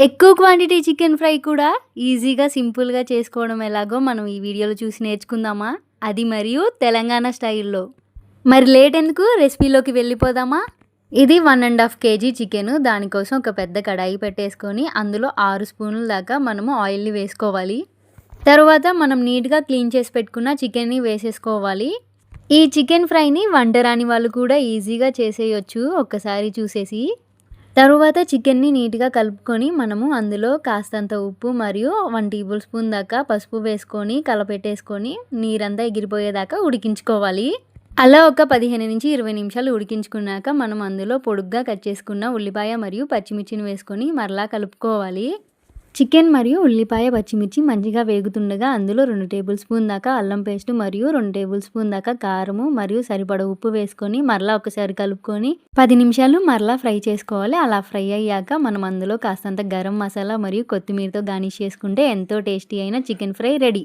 ఎక్కువ quantity chicken fry కూడా ఈజీగా, సింపుల్‌గా చేసుకోవడం ఎలాగో మనం ఈ వీడియోలో చూసి నేర్చుకుందామా? అది మరియు తెలంగాణ స్టైల్‌లో. మరి లేట్ ఎందుకు రెసిపీలోకి వెళ్ళిపోదామా? ఇది 1½ కేజీ చికెను. దానికోసం ఒక పెద్ద కడాయి పెట్టేసుకొని అందులో 6 స్పూన్ల దాకా మనము ఆయిల్‌ని వేసుకోవాలి. తరువాత మనం నీట్‌గా క్లీన్ చేసి పెట్టుకున్న చికెన్‌ని వేసేసుకోవాలి. ఈ చికెన్ ఫ్రైని వంట రాని వాళ్ళు కూడా ఈజీగా చేసేయొచ్చు ఒక్కసారి చూసేసి. తరువాత చికెన్‌ని నీట్‌గా కలుపుకొని మనము అందులో కాస్తంత ఉప్పు మరియు 1 టేబుల్ స్పూన్ దాకా పసుపు వేసుకొని కలపెట్టేసుకొని నీరంతా ఎగిరిపోయేదాకా ఉడికించుకోవాలి. అలా ఒక 15-20 నిమిషాలు ఉడికించుకున్నాక మనం అందులో పొడుగ్గా కట్ చేసుకున్న ఉల్లిపాయ మరియు పచ్చిమిర్చిని వేసుకొని మరలా కలుపుకోవాలి. చికెన్ మరియు ఉల్లిపాయ, పచ్చిమిర్చి మంచిగా వేగుతుండగా అందులో 2 టేబుల్ స్పూన్ దాకా అల్లం పేస్ట్ మరియు 2 టేబుల్ స్పూన్ దాకా కారము మరియు సరిపడ ఉప్పు వేసుకొని మరలా ఒకసారి కలుపుకొని 10 నిమిషాలు మరలా ఫ్రై చేసుకోవాలి. అలా ఫ్రై అయ్యాక మనం అందులో కాస్తంత గరం మసాలా మరియు కొత్తిమీరతో గార్నిష్ చేసుకుంటే ఎంతో టేస్టీ అయిన చికెన్ ఫ్రై రెడీ.